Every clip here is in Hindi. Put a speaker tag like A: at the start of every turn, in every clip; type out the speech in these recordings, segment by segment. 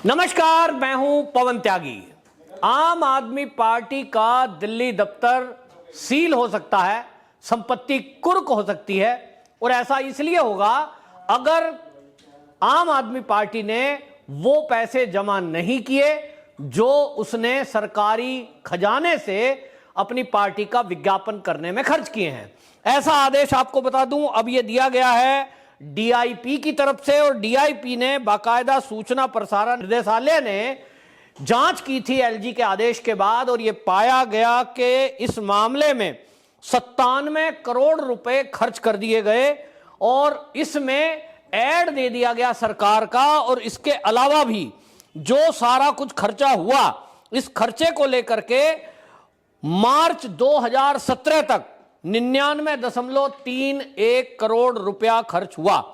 A: नमस्कार, मैं हूं पवन त्यागी। आम आदमी पार्टी का दिल्ली दफ्तर सील हो सकता है, संपत्ति कुर्क हो सकती है, और ऐसा इसलिए होगा अगर आम आदमी पार्टी ने वो पैसे जमा नहीं किए जो उसने सरकारी खजाने से अपनी पार्टी का विज्ञापन करने में खर्च किए हैं। ऐसा आदेश आपको बता दूं, अब यह दिया गया है डीआईपी की तरफ से, और डीआईपी ने बाकायदा सूचना प्रसारण निदेशालय ने जांच की थी एलजी के आदेश के बाद, और यह पाया गया कि इस मामले में 97 करोड़ रुपए खर्च कर दिए गए, और इसमें ऐड दे दिया गया सरकार का। और इसके अलावा भी जो सारा कुछ खर्चा हुआ, इस खर्चे को लेकर के मार्च 2017 तक 99.31 करोड़ रुपया खर्च हुआ।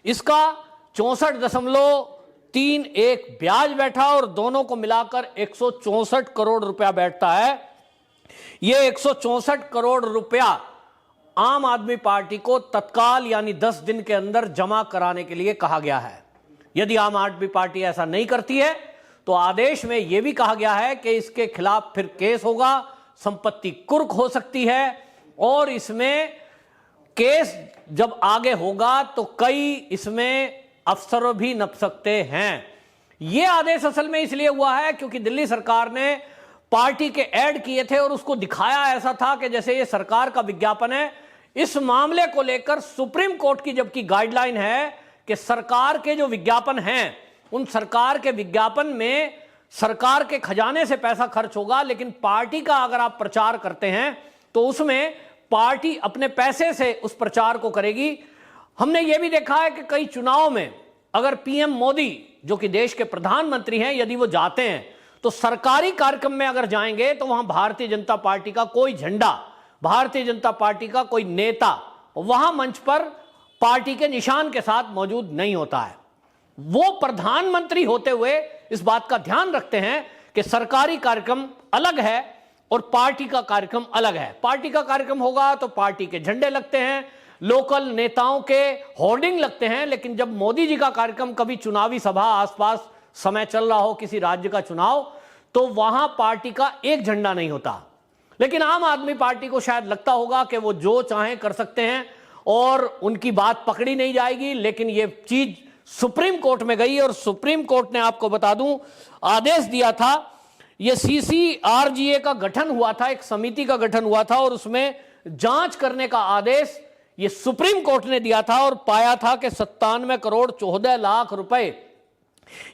A: इसका 64.31 ब्याज बैठा, और दोनों को मिलाकर 164 करोड़ रुपया बैठता है। यह 164 करोड़ रुपया आम आदमी पार्टी को तत्काल यानी 10 दिन के अंदर जमा कराने के लिए कहा गया है। यदि आम आदमी पार्टी ऐसा नहीं करती है तो आदेश में यह भी कहा गया है कि इसके खिलाफ फिर केस होगा, संपत्ति कुर्क हो सकती है, और इसमें केस जब आगे होगा तो कई इसमें अफसर भी नप सकते हैं। यह आदेश असल में इसलिए हुआ है क्योंकि दिल्ली सरकार ने पार्टी के ऐड किए थे और उसको दिखाया ऐसा था कि जैसे ये सरकार का विज्ञापन है। इस मामले को लेकर सुप्रीम कोर्ट की जबकि गाइडलाइन है कि सरकार के जो विज्ञापन हैं, उन सरकार के विज्ञापन में सरकार के खजाने से पैसा खर्च होगा, लेकिन पार्टी का अगर आप प्रचार करते हैं तो उसमें पार्टी अपने पैसे से उस प्रचार को करेगी। हमने यह भी देखा है कि कई चुनाव में अगर पीएम मोदी, जो कि देश के प्रधानमंत्री हैं, यदि वो जाते हैं तो सरकारी कार्यक्रम में अगर जाएंगे तो वहां भारतीय जनता पार्टी का कोई झंडा, भारतीय जनता पार्टी का कोई नेता वहां मंच पर पार्टी के निशान के साथ मौजूद नहीं होता है। वो प्रधानमंत्री होते हुए इस बात का ध्यान रखते हैं कि सरकारी कार्यक्रम अलग है और पार्टी का कार्यक्रम अलग है। पार्टी का कार्यक्रम होगा तो पार्टी के झंडे लगते हैं, लोकल नेताओं के होर्डिंग लगते हैं, लेकिन जब मोदी जी का कार्यक्रम, कभी चुनावी सभा, आसपास समय चल रहा हो किसी राज्य का चुनाव, तो वहां पार्टी का एक झंडा नहीं होता। लेकिन आम आदमी पार्टी को शायद लगता होगा कि वो जो चाहें कर सकते हैं और उनकी बात पकड़ी नहीं जाएगी। लेकिन ये चीज सुप्रीम कोर्ट में गई और सुप्रीम कोर्ट ने, आपको बता दूं, आदेश दिया था। ये सीसीआरजीए का गठन हुआ था, एक समिति का गठन हुआ था, और उसमें जांच करने का आदेश ये सुप्रीम कोर्ट ने दिया था, और पाया था कि 97 करोड़ 14 लाख रुपए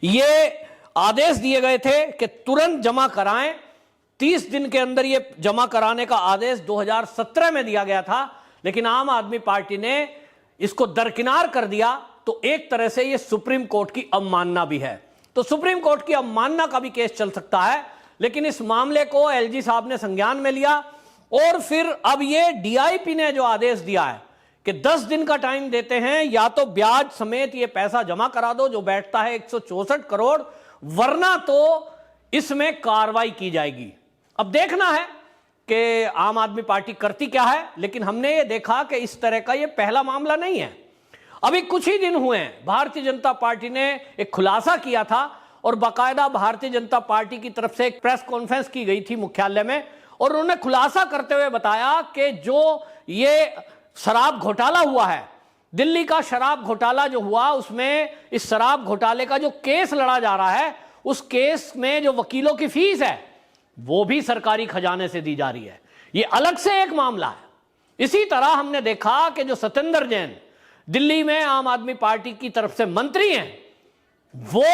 A: ये आदेश दिए गए थे कि तुरंत जमा कराएं। 30 दिन के अंदर ये जमा कराने का आदेश 2017 में दिया गया था, लेकिन आम आदमी पार्टी ने इसको दरकिनार कर दिया। तो एक तरह से ये सुप्रीम कोर्ट की अवमानना भी है। तो सुप्रीम कोर्ट की अवमानना का भी केस चल सकता है, लेकिन इस मामले को एलजी साहब ने संज्ञान में लिया, और फिर अब ये डीआईपी ने जो आदेश दिया है कि 10 दिन का टाइम देते हैं, या तो ब्याज समेत ये पैसा जमा करा दो जो बैठता है 164 करोड़, वरना तो इसमें कार्रवाई की जाएगी। अब देखना है कि आम आदमी पार्टी करती क्या है, लेकिन हमने ये देखा कि इस तरह का ये पहला मामला नहीं है। अभी कुछ ही दिन हुए हैं, भारतीय जनता पार्टी ने एक खुलासा किया था, और बाकायदा भारतीय जनता पार्टी की तरफ से एक प्रेस कॉन्फ्रेंस की गई थी मुख्यालय में, और उन्होंने खुलासा करते हुए बताया कि जो ये शराब घोटाला हुआ है, दिल्ली का शराब घोटाला जो हुआ, उसमें इस शराब घोटाले का जो केस लड़ा जा रहा है, उस केस में जो वकीलों की फीस है वो भी सरकारी खजाने से दी जा रही है। ये अलग से एक मामला है। इसी तरह हमने देखा कि जो सत्येंद्र जैन दिल्ली में आम आदमी पार्टी की तरफ से मंत्री हैं, वो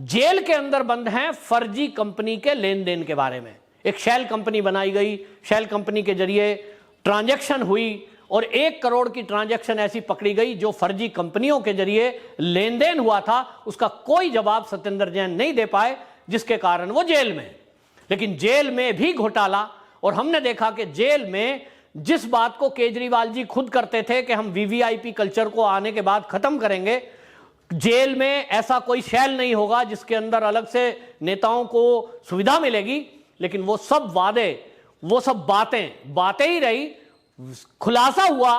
A: जेल के अंदर बंद हैं फर्जी कंपनी के लेन देन के बारे में। एक शेल कंपनी बनाई गई, शेल कंपनी के जरिए ट्रांजैक्शन हुई, और 1 करोड़ की ट्रांजैक्शन ऐसी पकड़ी गई जो फर्जी कंपनियों के जरिए लेन देन हुआ था। उसका कोई जवाब सत्येंद्र जैन नहीं दे पाए, जिसके कारण वो जेल में। लेकिन जेल में भी घोटाला, और हमने देखा कि जेल में जिस बात को केजरीवाल जी खुद करते थे कि हम वीवीआईपी कल्चर को आने के बाद खत्म करेंगे, जेल में ऐसा कोई शेल नहीं होगा जिसके अंदर अलग से नेताओं को सुविधा मिलेगी। लेकिन वो सब वादे, वो सब बातें ही रही। खुलासा हुआ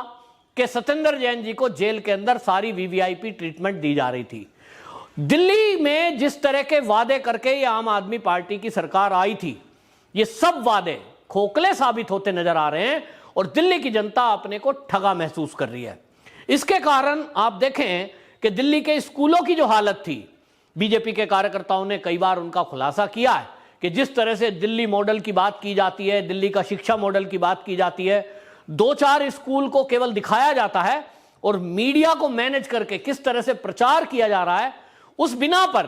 A: कि सत्येंद्र जैन जी को जेल के अंदर सारी वीवीआईपी ट्रीटमेंट दी जा रही थी। दिल्ली में जिस तरह के वादे करके ये आम आदमी पार्टी की सरकार आई थी, ये सब वादे खोखले साबित होते नजर आ रहे हैं और दिल्ली की जनता अपने को ठगा महसूस कर रही है। इसके कारण आप देखें कि दिल्ली के स्कूलों की जो हालत थी, बीजेपी के कार्यकर्ताओं ने कई बार उनका खुलासा किया है कि जिस तरह से दिल्ली मॉडल की बात की जाती है, दिल्ली का शिक्षा मॉडल की बात की जाती है, 2-4 स्कूल को केवल दिखाया जाता है और मीडिया को मैनेज करके किस तरह से प्रचार किया जा रहा है, उस बिना पर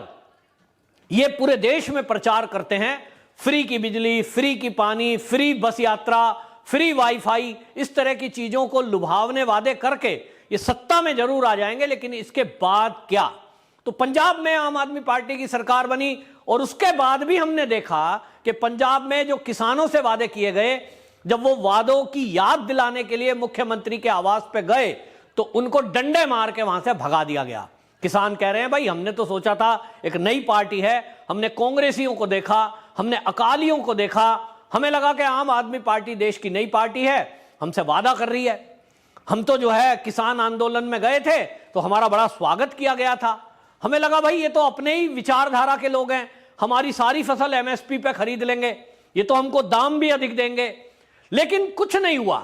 A: यह पूरे देश में प्रचार करते हैं फ्री की बिजली, फ्री की पानी, फ्री बस यात्रा, फ्री वाईफाई, इस तरह की चीजों को लुभावने वादे करके ये सत्ता में जरूर आ जाएंगे, लेकिन इसके बाद क्या? तो पंजाब में आम आदमी पार्टी की सरकार बनी और उसके बाद भी हमने देखा कि पंजाब में जो किसानों से वादे किए गए, जब वो वादों की याद दिलाने के लिए मुख्यमंत्री के आवास पे गए तो उनको डंडे मार के वहां से भगा दिया गया। किसान कह रहे हैं भाई हमने तो सोचा था एक नई पार्टी है, हमने कांग्रेसियों को देखा, हमने अकालियों को देखा, हमें लगा कि आम आदमी पार्टी देश की नई पार्टी है, हमसे वादा कर रही है। हम तो जो है किसान आंदोलन में गए थे तो हमारा बड़ा स्वागत किया गया था, हमें लगा भाई ये तो अपने ही विचारधारा के लोग हैं, हमारी सारी फसल एमएसपी पे खरीद लेंगे, ये तो हमको दाम भी अधिक देंगे। लेकिन कुछ नहीं हुआ।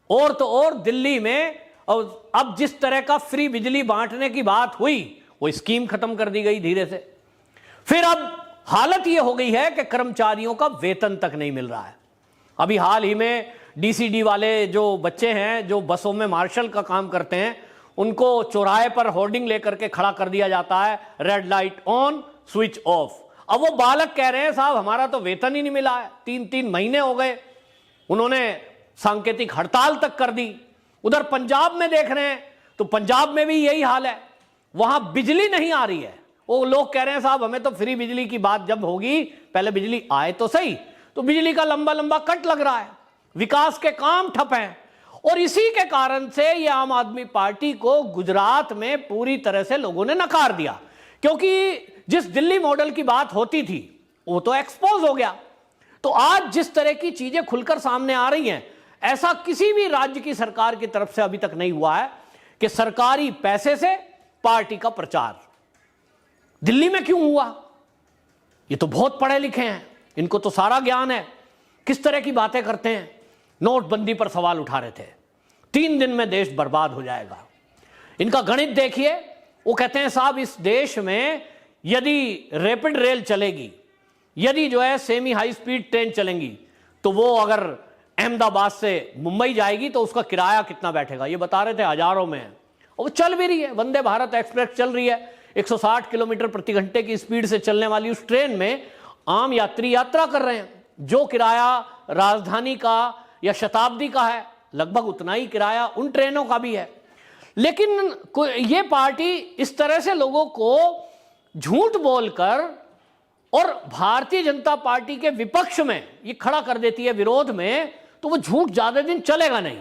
A: और तो और दिल्ली में अब जिस तरह का फ्री बिजली बांटने की बात हुई, वो स्कीम खत्म कर दी गई धीरे से। फिर अब हालत ये हो गई है कि कर्मचारियों का वेतन तक नहीं मिल रहा है। अभी हाल ही में डीसीडी वाले जो बच्चे हैं जो बसों में मार्शल का काम करते हैं, उनको चौराहे पर होर्डिंग लेकर के खड़ा कर दिया जाता है, red light on switch off. अब वो बालक कह रहे हैं साहब हमारा तो वेतन ही नहीं मिला है, 3-3 महीने हो गए। उन्होंने सांकेतिक हड़ताल तक कर दी। उधर पंजाब में देख रहे हैं तो पंजाब में भी यही हाल है, वहां बिजली नहीं आ रही है। वो लोग कह रहे हैं साहब हमें तो फ्री बिजली की बात जब होगी पहले बिजली आए तो सही। तो बिजली का लंबा लंबा कट लग रहा है, विकास के काम ठप हैं। और इसी के कारण से ये आम आदमी पार्टी को गुजरात में पूरी तरह से लोगों ने नकार दिया, क्योंकि जिस दिल्ली मॉडल की बात होती थी वो तो एक्सपोज हो गया। तो आज जिस तरह की चीजें खुलकर सामने आ रही हैं, ऐसा किसी भी राज्य की सरकार की तरफ से अभी तक नहीं हुआ है कि सरकारी पैसे से पार्टी का प्रचार। दिल्ली में क्यों हुआ? ये तो बहुत पढ़े लिखे हैं, इनको तो सारा ज्ञान है, किस तरह की बातें करते हैं। नोटबंदी पर सवाल उठा रहे थे, 3 दिन में देश बर्बाद हो जाएगा। इनका गणित देखिए, वो कहते हैं साहब इस देश में यदि रैपिड रेल चलेगी, यदि जो है सेमी हाई स्पीड ट्रेन चलेंगी, तो वो अगर अहमदाबाद से मुंबई जाएगी तो उसका किराया कितना बैठेगा, ये बता रहे थे हजारों में है। और वो चल भी रही है, वंदे भारत एक्सप्रेस चल रही है, 160 किलोमीटर प्रति घंटे की स्पीड से चलने वाली उस ट्रेन में आम यात्री यात्रा कर रहे हैं। जो किराया राजधानी का या शताब्दी का है, लगभग उतना ही किराया उन ट्रेनों का भी है। लेकिन ये पार्टी इस तरह से लोगों को झूठ बोलकर और भारतीय जनता पार्टी के विपक्ष में ये खड़ा कर देती है, विरोध में, तो वो झूठ ज्यादा दिन चलेगा नहीं।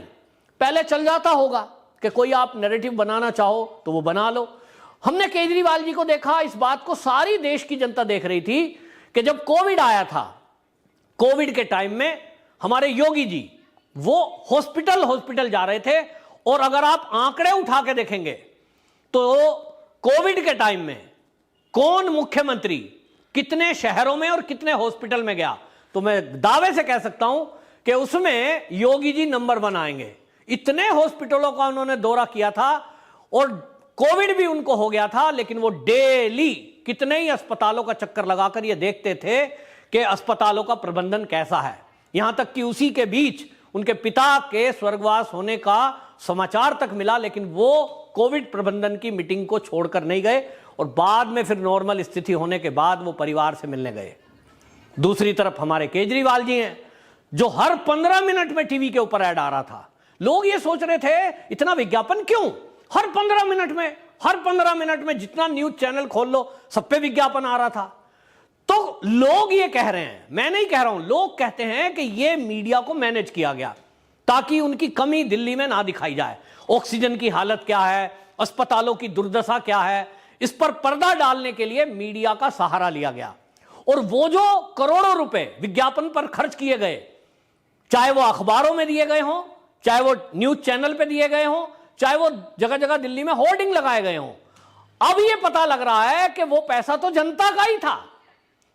A: पहले चल जाता होगा कि कोई आप नैरेटिव बनाना चाहो तो वो बना लो। हमने केजरीवाल जी को देखा, इस बात को सारी देश की जनता देख रही थी कि जब कोविड आया था, कोविड के टाइम में हमारे योगी जी वो हॉस्पिटल जा रहे थे। और अगर आप आंकड़े उठा के देखेंगे तो कोविड के टाइम में कौन मुख्यमंत्री कितने शहरों में और कितने हॉस्पिटल में गया, तो मैं दावे से कह सकता हूं कि उसमें योगी जी नंबर 1 आएंगे। इतने हॉस्पिटलों का उन्होंने दौरा किया था और कोविड भी उनको हो गया था, लेकिन वो डेली कितने ही अस्पतालों का चक्कर लगाकर ये देखते थे कि अस्पतालों का प्रबंधन कैसा है। यहां तक कि उसी के बीच उनके पिता के स्वर्गवास होने का समाचार तक मिला, लेकिन वो कोविड प्रबंधन की मीटिंग को छोड़कर नहीं गए और बाद में फिर नॉर्मल स्थिति होने के बाद वो परिवार से मिलने गए। दूसरी तरफ हमारे केजरीवाल जी हैं जो हर 15 मिनट में टीवी के ऊपर ऐड आ रहा था। लोग ये सोच रहे थे इतना विज्ञापन क्यों, हर 15 मिनट में जितना न्यूज चैनल खोल लो सब पे विज्ञापन आ रहा था। तो लोग ये कह रहे हैं, मैं नहीं कह रहा हूं, लोग कहते हैं कि ये मीडिया को मैनेज किया गया ताकि उनकी कमी दिल्ली में ना दिखाई जाए। ऑक्सीजन की हालत क्या है, अस्पतालों की दुर्दशा क्या है, इस पर पर्दा डालने के लिए मीडिया का सहारा लिया गया। और वो जो करोड़ों रुपए विज्ञापन पर खर्च किए गए, चाहे वो अखबारों में दिए गए हों, चाहे वो न्यूज चैनल पे दिए गए हों, चाहे वो जगह जगह दिल्ली में होर्डिंग लगाए गए हों, अब ये पता लग रहा है कि वो पैसा तो जनता का ही था।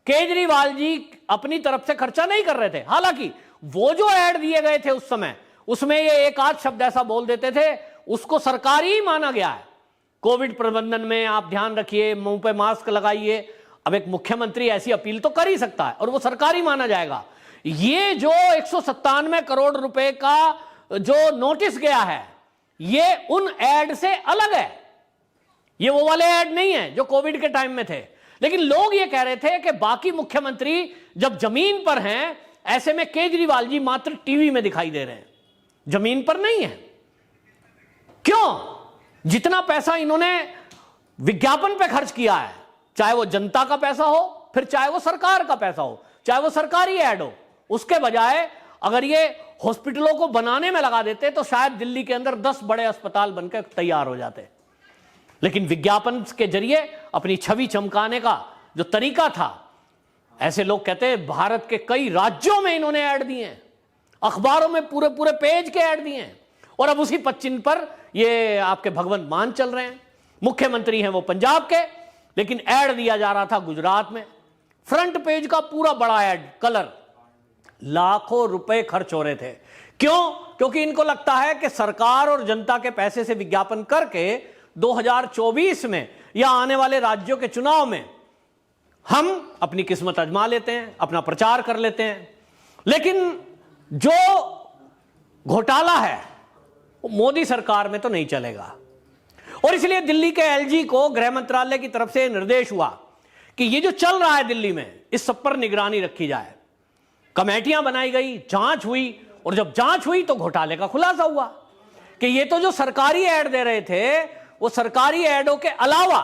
A: केजरीवाल जी अपनी तरफ से खर्चा नहीं कर रहे थे। हालांकि वो जो ऐड दिए गए थे उस समय, उसमें ये एक आध शब्द ऐसा बोल देते थे, उसको सरकारी ही माना गया है। कोविड प्रबंधन में आप ध्यान रखिए, मुंह पे मास्क लगाइए। अब एक मुख्यमंत्री ऐसी अपील तो कर ही सकता है और वो सरकारी माना जाएगा। ये जो 197 करोड़ रुपए का जो नोटिस गया है, ये उन ऐड से अलग है। ये वो वाले ऐड नहीं है जो कोविड के टाइम में थे। लेकिन लोग ये कह रहे थे कि बाकी मुख्यमंत्री जब जमीन पर हैं, ऐसे में केजरीवाल जी मात्र टीवी में दिखाई दे रहे हैं, जमीन पर नहीं है। क्यों? जितना पैसा इन्होंने विज्ञापन पे खर्च किया है, चाहे वो जनता का पैसा हो, फिर चाहे वो सरकार का पैसा हो, चाहे वो सरकारी ऐड हो, उसके बजाय अगर ये हॉस्पिटलों को बनाने में लगा देते तो शायद दिल्ली के अंदर 10 बड़े अस्पताल बनकर तैयार हो जाते। लेकिन विज्ञापन के जरिए अपनी छवि चमकाने का जो तरीका था, ऐसे लोग कहते हैं भारत के कई राज्यों में इन्होंने ऐड दिए हैं, अखबारों में पूरे पूरे पेज के ऐड दिए हैं, और अब उसी पच्चीन पर ये आपके भगवंत मान चल रहे हैं। मुख्यमंत्री हैं वो पंजाब के, लेकिन ऐड दिया जा रहा था गुजरात में। फ्रंट पेज का पूरा बड़ा ऐड, कलर, लाखों रुपए खर्च हो रहे थे। क्यों? क्योंकि इनको लगता है कि सरकार और जनता के पैसे से विज्ञापन करके 2024 में या आने वाले राज्यों के चुनाव में हम अपनी किस्मत आजमा लेते हैं, अपना प्रचार कर लेते हैं। लेकिन जो घोटाला है वो मोदी सरकार में तो नहीं चलेगा। और इसलिए दिल्ली के एलजी को गृह मंत्रालय की तरफ से निर्देश हुआ कि ये जो चल रहा है दिल्ली में, इस सब पर निगरानी रखी जाए। कमेटियां बनाई गई, जांच हुई, और जब जांच हुई तो घोटाले का खुलासा हुआ कि ये तो जो सरकारी ऐड दे रहे थे, वो सरकारी ऐडों के अलावा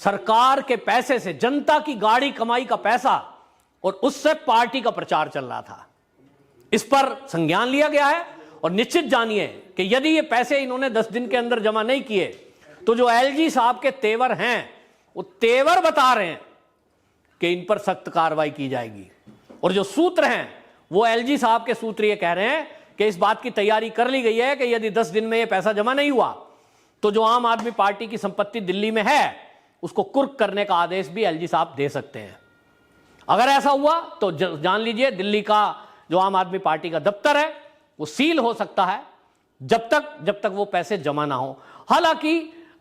A: सरकार के पैसे से, जनता की गाड़ी कमाई का पैसा, और उससे पार्टी का प्रचार चल रहा था। इस पर संज्ञान लिया गया है। और निश्चित जानिए कि यदि ये पैसे इन्होंने 10 दिन के अंदर जमा नहीं किए तो जो एलजी साहब के तेवर हैं, वो तेवर बता रहे हैं कि इन पर सख्त कार्रवाई की जाएगी। और जो सूत्र हैं, वो एलजी साहब के सूत्र ये कह रहे हैं कि इस बात की तैयारी कर ली गई है कि यदि 10 दिन में ये पैसा जमा नहीं हुआ तो जो आम आदमी पार्टी की संपत्ति दिल्ली में है, उसको कुर्क करने का आदेश भी एलजी साहब दे सकते हैं। अगर ऐसा हुआ तो जान लीजिए दिल्ली का जो आम आदमी पार्टी का दफ्तर है वो सील हो सकता है, जब तक वो पैसे जमा ना हो। हालांकि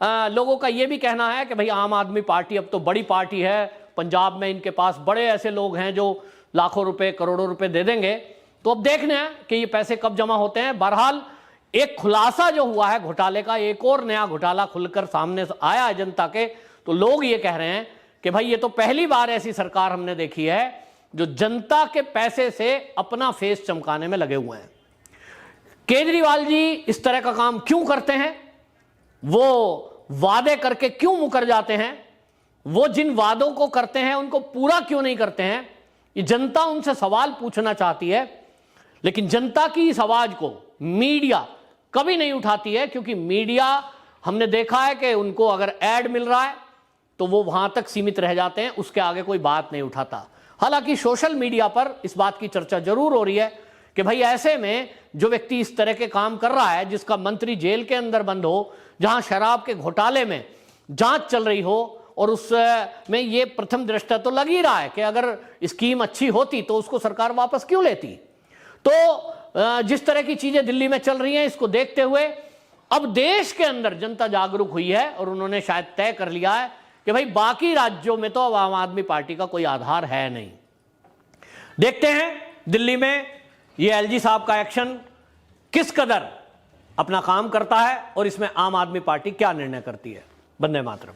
A: लोगों का यह भी कहना है कि भाई आम आदमी पार्टी अब तो बड़ी पार्टी है, पंजाब में इनके पास बड़े ऐसे लोग हैं जो लाखों रुपए, करोड़ों रुपए दे देंगे। तो अब देखना है कि ये पैसे कब जमा होते हैं। बहरहाल एक खुलासा जो हुआ है घोटाले का, एक और नया घोटाला खुलकर सामने आया है जनता के, तो लोग ये कह रहे हैं कि भाई ये तो पहली बार ऐसी सरकार हमने देखी है जो जनता के पैसे से अपना फेस चमकाने में लगे हुए हैं। केजरीवाल जी इस तरह का काम क्यों करते हैं? वो वादे करके क्यों मुकर जाते हैं? वो जिन वादों को करते हैं उनको पूरा क्यों नहीं करते हैं? ये जनता उनसे सवाल पूछना चाहती है, लेकिन जनता की इस आवाज को मीडिया कभी नहीं उठाती है, क्योंकि मीडिया, हमने देखा है कि उनको अगर ऐड मिल रहा है तो वो वहां तक सीमित रह जाते हैं, उसके आगे कोई बात नहीं उठाता। हालांकि सोशल मीडिया पर इस बात की चर्चा जरूर हो रही है कि भाई ऐसे में जो व्यक्ति इस तरह के काम कर रहा है, जिसका मंत्री जेल के अंदर बंद हो, जहां शराब के घोटाले में जांच चल रही हो, और उसमें ये प्रथम दृष्टया तो लग ही रहा है कि अगर स्कीम अच्छी होती तो उसको सरकार वापस क्यों लेती। तो जिस तरह की चीजें दिल्ली में चल रही हैं, इसको देखते हुए अब देश के अंदर जनता जागरूक हुई है और उन्होंने शायद तय कर लिया है कि भाई बाकी राज्यों में तो अब आम आदमी पार्टी का कोई आधार है नहीं। देखते हैं दिल्ली में ये एलजी साहब का एक्शन किस कदर अपना काम करता है और इसमें आम आदमी पार्टी क्या निर्णय करती है। वंदे मातरम।